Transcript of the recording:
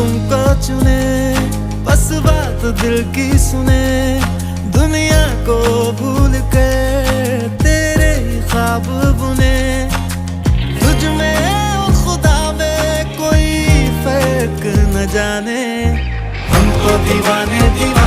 तुमको चुने, बस बात दिल की सुने, दुनिया को भूल कर तेरे ख्वाब बुने। तुझ में और खुदा में कोई फर्क न जाने, हम तो दीवाने दीवाने